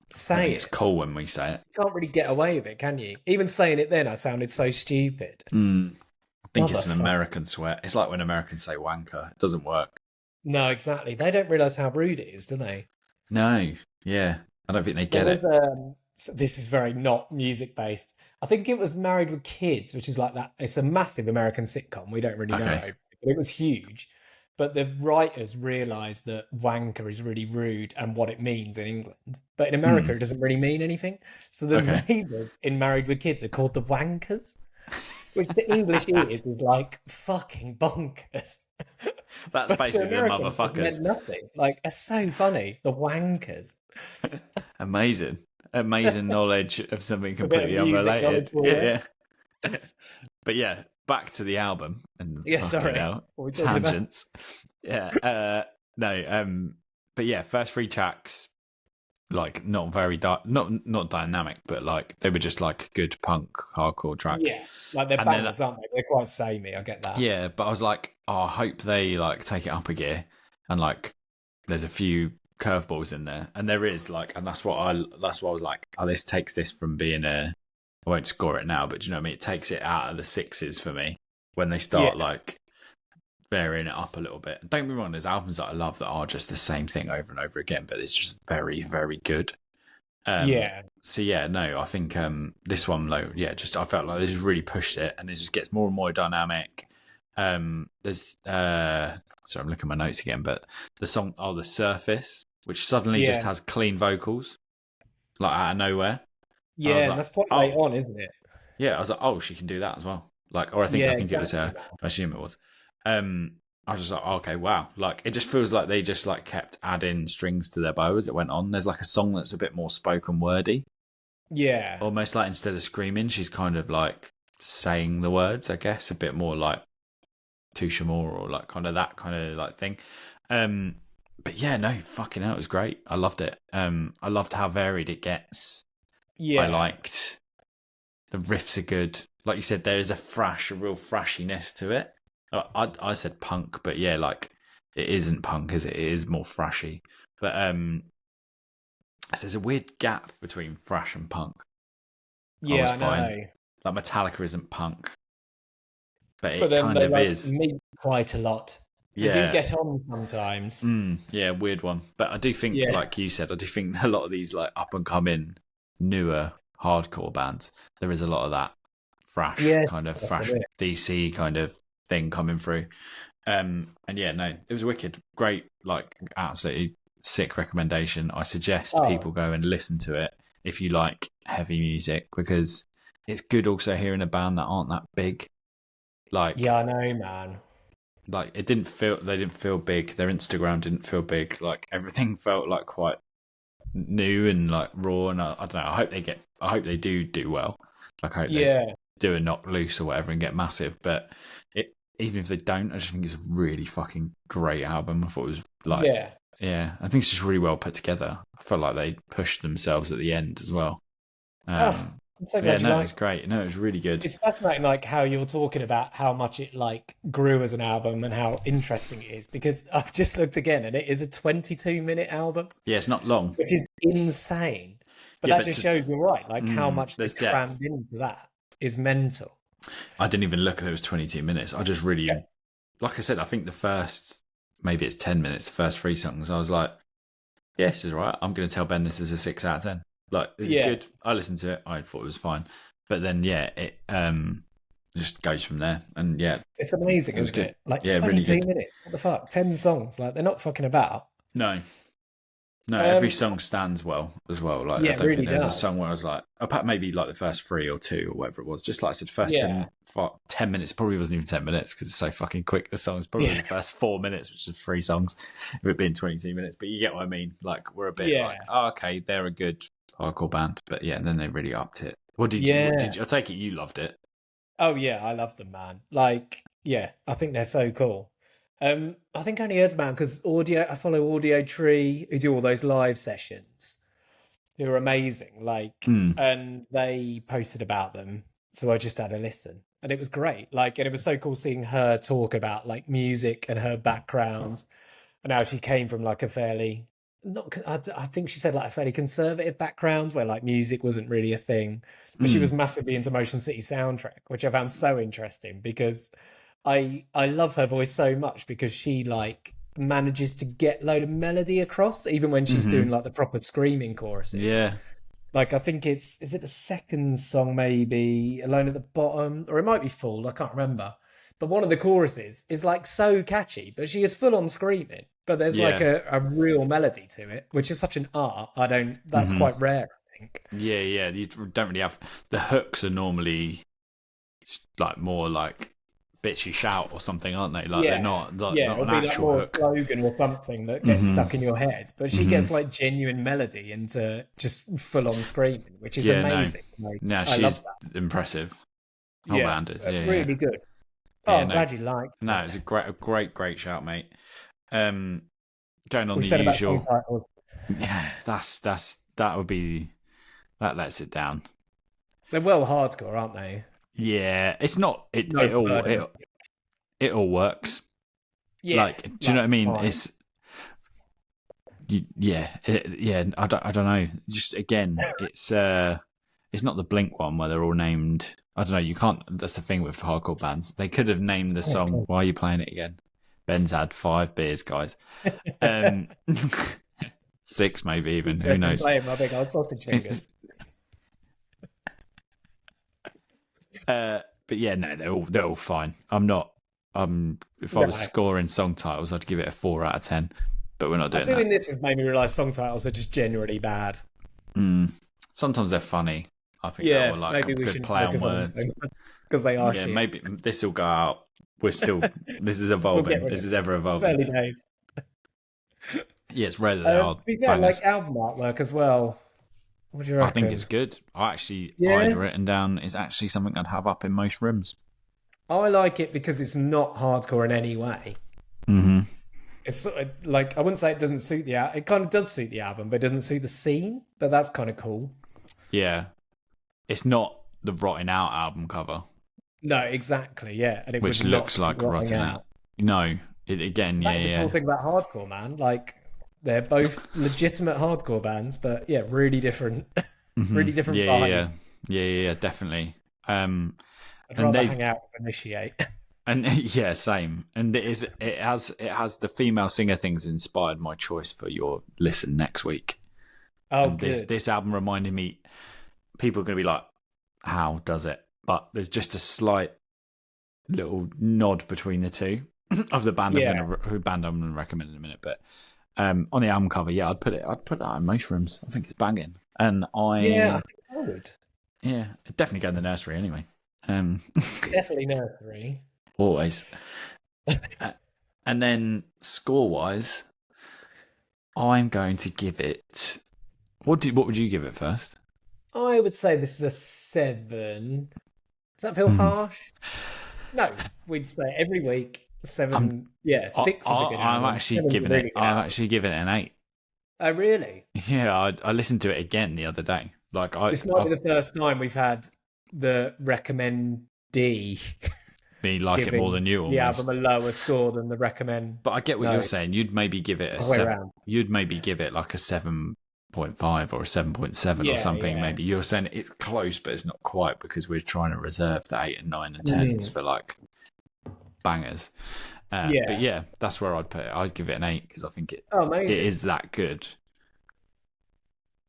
I say think it's it. cool when we say it. You can't really get away with it, can you? Even saying it then, I sounded so stupid. I think it's an Motherfucker. American swear. It's like when Americans say "wanker." It doesn't work. No, exactly. They don't realise how rude it is, do they? No, yeah, I don't think they There get it. was so this is very not music based. I think it was Married with Kids, which is like that. It's a massive American sitcom. We don't really know, Okay. but it was huge. But the writers realised that wanker is really rude and what it means in England. But in America, it doesn't really mean anything. So the Okay. neighbours in Married with Kids are called the Wankers, which the English is like fucking bonkers. That's But to basically the Americans, it motherfuckers. meant nothing. Like, it's so funny. The Wankers. Amazing. Amazing knowledge of something A bit of completely music unrelated. knowledge for you. Yeah. But yeah, back to the album and Yeah, fucking sorry. hell, What are we talking about? tangents. Yeah. No, but yeah, first three tracks, like not very not dynamic, but like they were just like good punk hardcore tracks. Yeah, like they're And then- bangers, aren't they? They're quite samey. I get that. Yeah, but I was like, I hope they like take it up a gear and like there's a few curveballs in there, and there is like, and that's what I was like. Oh, this takes this from being I won't score it now, but do you know what I mean? It takes it out of the sixes for me when they start like varying it up a little bit. Don't get me wrong, there's albums that I love that are just the same thing over and over again, but it's just very, very good. Yeah. So yeah, no, I think this one though, yeah, just I felt like this really pushed it, and it just gets more and more dynamic. There's sorry, I'm looking at my notes again, but the song "Oh the Surface," which suddenly just Yeah. has clean vocals, like out of nowhere. And I was Yeah, and like, that's quite late oh, on, isn't it? yeah, I was like, oh, she can do that as well. Like, or I Yeah, think it was exactly, her. man. I assume it was. I was just like, oh, okay, wow. Like, it just feels like they just like kept adding strings to their bow as it went on. There's like a song that's a bit more spoken wordy, Yeah. almost like instead of screaming, she's kind of like saying the words. I guess a bit more like Touche Amore or like kind of that kind of like thing. But yeah, no, fucking hell, it was great. I loved it. I loved how varied it gets. I Yeah. liked the riffs are good. Like you said, there is a real thrashiness to it. I said punk, but yeah, like it isn't punk, is it? It is more thrashy. But so there's a weird gap between thrash and punk. I was Yeah, I fine. know. Like Metallica isn't punk, but But it then kind they of like is. meet quite a lot. They do Yeah. get on sometimes. Yeah, weird one. But I do think, Yeah. like you said, I do think a lot of these like up and coming newer hardcore bands, there is a lot of that Yeah. thrash DC kind of thing coming through. And yeah, no, it was wicked, great, like absolutely sick recommendation. I suggest Oh, people go and listen to it if you like heavy music, because it's good also hearing a band that aren't that big. yeah, I know, man. Like they didn't feel big. Their Instagram didn't feel big. Like everything felt like quite new and like raw. And I don't know. I hope they do well. Like I hope they Yeah. do a knock loose or whatever and get massive. But even if they don't, I just think it's a really fucking great album. I thought it was like, Yeah. yeah, I think it's just really well put together. I felt like they pushed themselves at the end as well. Oh, I'm so Yeah, glad you no, it was liked it. great. No, it was really good. It's fascinating, like how you're talking about how much it like grew as an album and how interesting it is. Because I've just looked again, and it is a 22-minute album, Yeah, it's not long. which is insane. But Yeah, that but just shows you're right. Like how much they there's depth. crammed into that is mental. I didn't even look at it was 22 minutes. I just Yeah. really, like I said, I think the first, maybe it's 10 minutes, the first three songs, I was like, yeah, this is right. I'm going to tell Ben this is a 6 out of 10. Like, this is Yeah. good. I listened to it. I thought it was fine. But then, yeah, it just goes from there. And yeah, It's amazing, it was isn't good. it? Like Yeah, really 22 good. minutes. What the fuck? 10 songs. Like they're not fucking about. No, every Um, song stands well as well. Like, yeah, I it don't really think there's a does. song where I was like, apart maybe like the first three or two or whatever it was. Just like I said, first Yeah. 10 minutes, probably wasn't even 10 minutes because it's so fucking quick. The song's probably Yeah. the first 4 minutes, which is three songs, if it being 22 minutes. But you get what I mean. Like, we're a bit Yeah. like, oh, okay, they're a good hardcore band. But yeah, and then they really upped it. What Yeah. did you, I take it you loved it. Oh yeah, I love them, man. Like, yeah, I think they're so cool. I think I only heard about them because I follow Audio Tree, who do all those live sessions, who are amazing. Like, Mm. and they posted about them, so I just had a listen, and it was great. Like, and it was so cool seeing her talk about like music and her background, and how she came from like a fairly not. I think she said like a fairly conservative background where like music wasn't really a thing, but she was massively into Motion City Soundtrack, which I found so interesting because I love her voice so much because she like manages to get load of melody across even when she's doing like the proper screaming choruses. Yeah. Like I think is it the second song maybe Alone at the Bottom, or it might be Full, I can't remember. But one of the choruses is like so catchy, but she is full on screaming. But there's like Yeah. a real melody to it, which is such an art. That's quite rare, I think. Yeah. You don't really have the hooks are normally like more like bits you shout or something, aren't they? Like they're not Yeah, not it'll an be like actual more hook. slogan or something that gets stuck in your head. But she gets like genuine melody into just full on screaming, which is Yeah, no. amazing. Like, No, I love she's that. impressive. Whole Yeah, band is. Yeah, really good. Oh, Yeah, I'm no. glad you liked No, it. it's a great shout, mate. Going on We the said about song usual. titles. Yeah, that would be that lets it down. They're well hardcore, aren't they? Yeah, it's not. No burden. It all works. Yeah, Like, do you know what I mean? fine. Yeah. I don't know. Just again, it's not the Blink one where they're all named. I don't know. You can't. That's the thing with hardcore bands. They could have named the song. Why are you playing it again? Ben's had 5 beers, guys. 6 maybe even. Who Just knows? playing my big old sausage fingers. But yeah, no, they're all fine. I'm not. If I was No. scoring song titles, I'd give it a 4 out of 10. But we're not doing Doing that. this has made me realise song titles are just generally bad. Sometimes they're funny. I think Yeah, that were like maybe a we good shouldn't play on focus on words. them because they are Yeah, shit. maybe this will go out. We're still. This is evolving. This is ever It's evolving. early days. Yeah, it's rare that they are To be fair, bangers. like album artwork as well. What do you I reckon? think it's good. I'd Yeah, written down it's actually something I'd have up in most rooms. I like it because it's not hardcore in any way. Mm-hmm. It's sort of like I wouldn't say it doesn't suit the album. It kind of does suit the album, but it doesn't suit the scene. But that's kind of cool. Yeah, it's not the Rotting Out album cover, No, exactly. Yeah, and it which would not looks suit like Rotting Rotting Out. No, it again. That's the cool Yeah. thing about hardcore, man. Like they're both legitimate hardcore bands, but yeah, really different, Mm-hmm. really different vibe. Yeah, definitely. I'd And rather they've hang out with Initiate. and yeah, same. And it has the female singer things inspired my choice for your listen next week. Oh, And good. this album reminded me. People are going to be like, "How does it?" But there's just a slight little nod between the two of the band. Yeah. Who band I'm going to recommend in a minute. But on the album cover, yeah, I'd put that in most rooms. I think it's banging. And Yeah, I think I would. yeah, it'd definitely go in the nursery anyway. Definitely nursery. Always. And then score wise, I'm going to give it. What would you give it first? I would say this is a 7. Does that feel harsh? No, we'd say every week 7. Yeah, 6 is a good I'm album. actually 7's a giving really it. good I'm album. actually giving it an 8. Oh, really? Yeah, I listened to it again the other day. Like This might be the first time we've had the recommendee me like it more giving than you the almost. album a lower score than the recommend. But I get what No, you're saying. You'd maybe give it a the way 7. around. You'd maybe give it like a 7.5 or a 7.7 or Yeah, something. yeah. Maybe you're saying it's close, but it's not quite because we're trying to reserve the 8 and 9 and 10s for like bangers. Yeah. But yeah, that's where I'd put it. I'd give it an 8 because I think it Oh, amazing. is that good.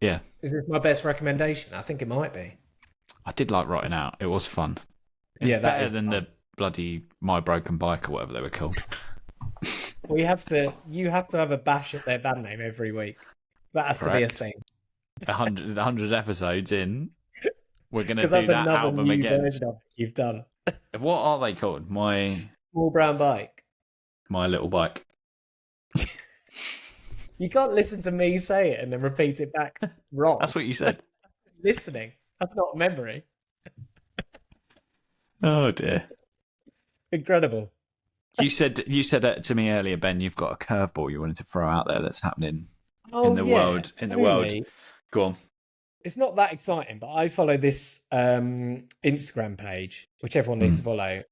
Yeah, Is this my best recommendation? I think it might be. I did like Rotting Out. It was fun. It's Yeah, that better is than fun. the bloody My Broken Bike or whatever they were called. You have to have a bash at their band name every week. That has to be a Correct. thing. 100 episodes in, we're going to Because do that's that another album new again. version of it you've done. What are they called? My Small brown bike. Little Bike. You can't listen to me say it and then repeat it back wrong. That's what you said. Listening. That's not memory. Oh dear. Incredible. You said that to me earlier, Ben. You've got a curveball you wanted to throw out there that's happening in the world. In the world. Only, Go on. it's not that exciting, but I follow this Instagram page, which everyone needs to follow.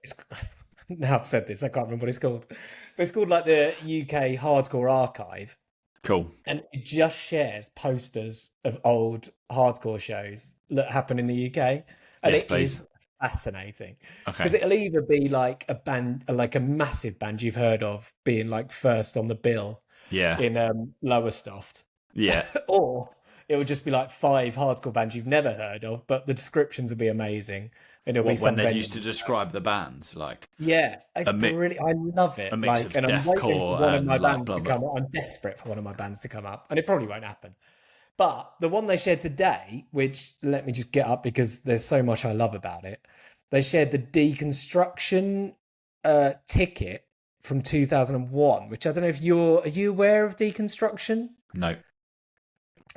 Now I've said this, I can't remember what it's called. But it's called like the UK Hardcore Archive. Cool. And it just shares posters of old hardcore shows that happen in the UK. And Yes, it please. is fascinating. Okay. Because it'll either be like a band, like a massive band you've heard of being like first on the bill Yeah. in Lowestoft, Yeah. or it would just be like 5 hardcore bands you've never heard of, but the descriptions will be amazing. And it'll be When some they venue. used to describe the bands, like Yeah, it's brilliant. I love it. a mix of and I'm waiting deathcore for one of and my like bands blah, to blah. come up. I'm desperate for one of my bands to come up, and it probably won't happen. But the one they shared today, which let me just get up because there's so much I love about it. They shared the Deconstruction ticket from 2001, which I don't know if are you aware of Deconstruction? No.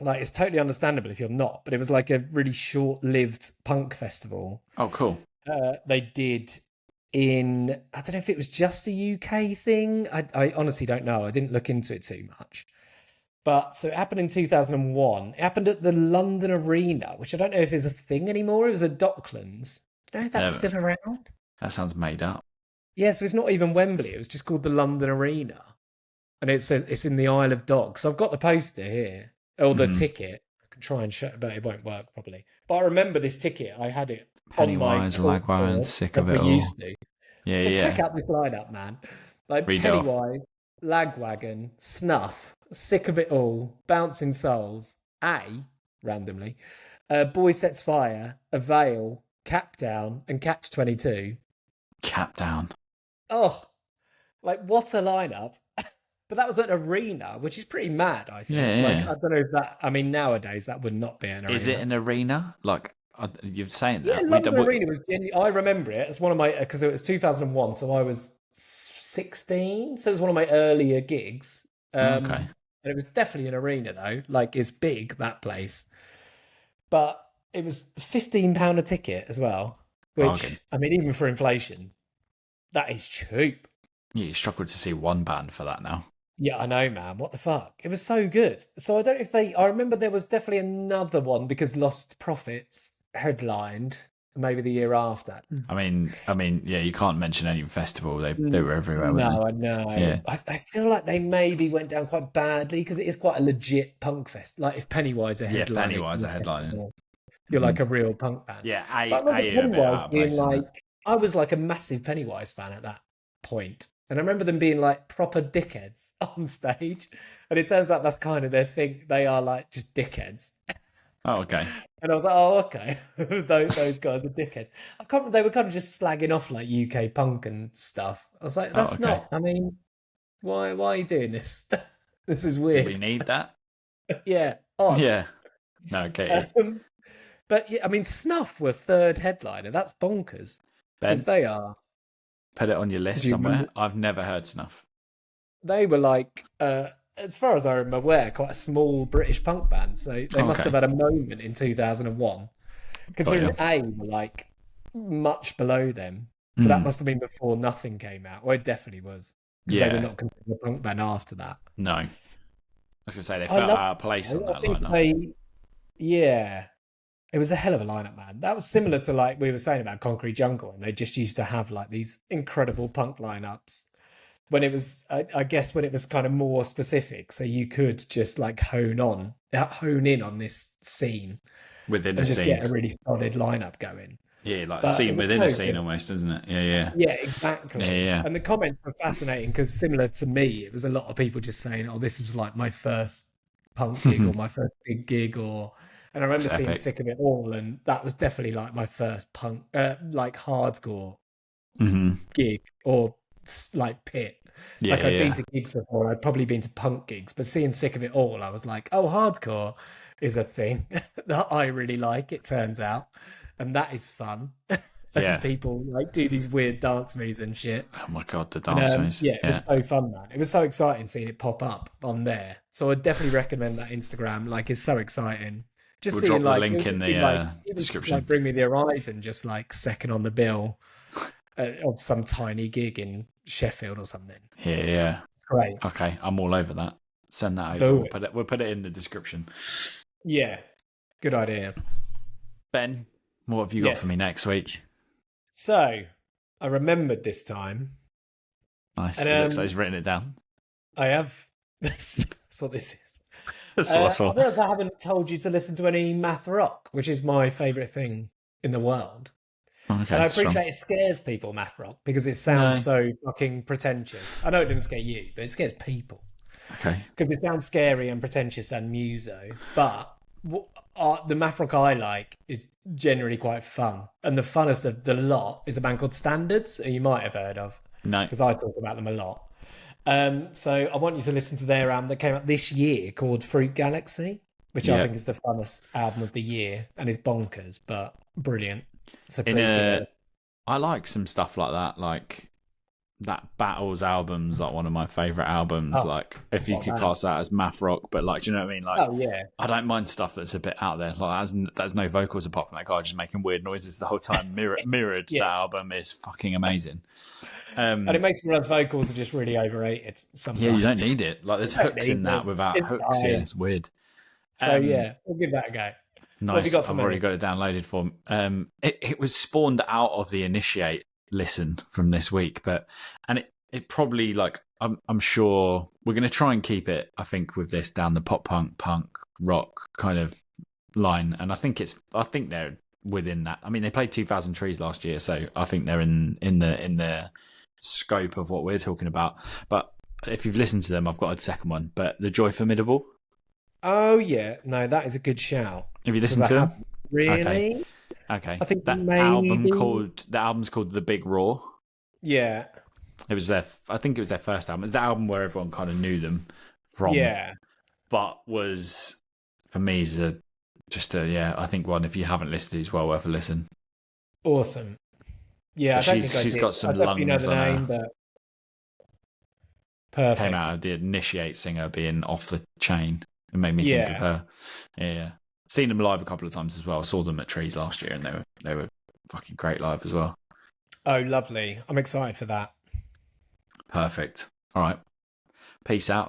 Like, it's totally understandable if you're not, but it was like a really short-lived punk festival. Oh, cool. They did I don't know if it was just a UK thing. I honestly don't know. I didn't look into it too much. But so it happened in 2001. It happened at the London Arena, which I don't know if is a thing anymore. It was at Docklands. I don't know if that's still around. That sounds made up. Yeah, so it's not even Wembley. It was just called the London Arena. And it says it's in the Isle of Dogs. So I've got the poster here, or the ticket. I can try and show it, but it won't work probably. But I remember this ticket. I had it Pennywise, on my Lagwagon, sick as of it we all. used to. Yeah, But yeah. check out this lineup, man. Like Read it off. Pennywise, Lagwagon, Snuff, Sick of It All, Bouncing Souls, A, randomly, Boy Sets Fire, Avail, Cap Down, and Catch 22. Cap down. Oh, like what a lineup. But that was an arena, which is pretty mad, I think. Yeah, Like, yeah. I don't know if that, I mean, nowadays that would not be an Is it arena. an arena? Like you're saying Yeah, that we London don't. Arena was genuinely, I remember it. It's one of my, because it was 2001, so I was 16. So it was one of my earlier gigs. Okay. And it was definitely an arena, though. Like, it's big, that place. But it was £15 a ticket as well, Bargain. which, I mean, even for inflation, that is cheap. Yeah, you struggled to see one band for that now. Yeah, I know, man. What the fuck? It was so good. So I don't know if they. I remember there was definitely another one because Lost Prophets headlined maybe the year after. I mean, yeah, you can't mention any festival. They were everywhere, weren't No, they? I know. Yeah. I feel like they maybe went down quite badly because it is quite a legit punk fest. Like if Pennywise are Yeah, headlining, Pennywise are headlining. you're like a real punk band. Yeah, But I remember a bit Pennywise out of being place, isn't it? like, I was like a massive Pennywise fan at that point. And I remember them being like proper dickheads on stage. And it turns out that's kind of their thing. They are like just dickheads. Oh, okay. And I was like, oh, okay. those guys are dickheads. I can't. They were kind of just slagging off like UK punk and stuff. I was like, Oh, that's okay. not. I mean, why are you doing this? This is Do weird. we need that? Yeah, odd. Yeah. No, okay. But yeah, I mean, Snuff were third headliner. That's bonkers Ben, because they are. put it on your list Do you somewhere. remember? I've never heard Snuff. They were like, as far as I'm aware, quite a small British punk band. So they must Okay. have had a moment in 2001. Considering A were like much below them. So that must have been before Nothing came out. Well, it definitely was. Because they were not considered a punk band after that. No. I was going to say they felt out of place on that lineup. Yeah. It was a hell of a lineup, man. That was similar to like we were saying about Concrete Jungle, and they just used to have like these incredible punk lineups when it was, I guess, when it was kind of more specific, so you could just like hone in on this scene Within a and just scene. get a really solid lineup going. Yeah, like But a scene it was within so a scene good. almost, isn't it? Yeah, yeah. Yeah, exactly. Yeah. And the comments were fascinating because similar to me, it was a lot of people just saying, "Oh, this was like my first punk gig or my first big gig," and I remember It's seeing epic. Sick of It All, and that was definitely like my first punk, like hardcore gig or like pit. Yeah, Like I'd been to gigs before, I'd probably been to punk gigs, but seeing Sick of It All, I was like, "Oh, hardcore is a thing that I really like." It turns out, and that is fun. Yeah. And people like do these weird dance moves and shit. Oh my god, the dance moves. Yeah, it was so fun, man. It was so exciting seeing it pop up on there. So I'd definitely recommend that Instagram. Like, it's so exciting. Just We'll seeing drop the like link in the description. Like Bring Me the Horizon, just like second on the bill of some tiny gig in Sheffield or something. Yeah. It's great. Okay, I'm all over that. Send that over. Do We'll put it in the description. Yeah, good idea. Ben, what have you got for Yes. me next week? So I remembered this time. Nice. And, It looks like he's written it down. I have. That's what this is. That's what I realize I haven't told you to listen to any math rock, which is my favourite thing in the world. Okay, And I appreciate it scares people, math rock, because it sounds so fucking pretentious. I know it didn't scare you, but it scares people. Okay. Because it sounds scary and pretentious and muso. But the math rock I like is generally quite fun. And the funnest of the lot is a band called Standards, who you might have heard of. No. Because I talk about them a lot. So I want you to listen to their album that came out this year called Fruit Galaxy, which I think is the funnest album of the year and is bonkers, but brilliant. So please give it. I like some stuff like that, like that Battles album's like one of my favourite albums. Like if you could class that as math rock, but like, do you know what I mean? Like, I don't mind stuff that's a bit out there. Like there's no vocals apart from that guy just making weird noises the whole time. Mirrored. That album is fucking amazing. And it makes me realize vocals are just really overrated sometimes. Yeah, you don't need it. Like there's hooks in that without hooks. Fine. Yeah, it's weird. So we'll give that a go. Nice. I've already got it downloaded for. It was spawned out of the Initiate listen from this week, and it probably like I'm sure we're going to try and keep it. I think with this down the pop punk rock kind of line, and I think they're within that. I mean, they played 2,000 Trees last year, so I think they're in the scope of what we're talking about. But if you've listened to them, I've got a second one. But The Joy Formidable. Oh yeah, no, that is a good shout Have you because listened I to them? haven't Okay. really. Okay. I think That album maybe. called the album's called The Big Raw. Yeah, It was their, I think it was their first album. It's the album where everyone kind of knew them from, yeah, but was for me is a just a yeah. I think one if you haven't listened, it's well worth a listen. awesome. Yeah, I But don't think I she's did. got I some definitely know lungs the on her. name, but Came out perfect. of the Initiate singer being off the chain and made me think of Yeah. her. Yeah. Seen them live a couple of times as well. Saw them at Trees last year, and they were fucking great live as well. Oh, lovely. I'm excited for that. Perfect. All right. Peace out.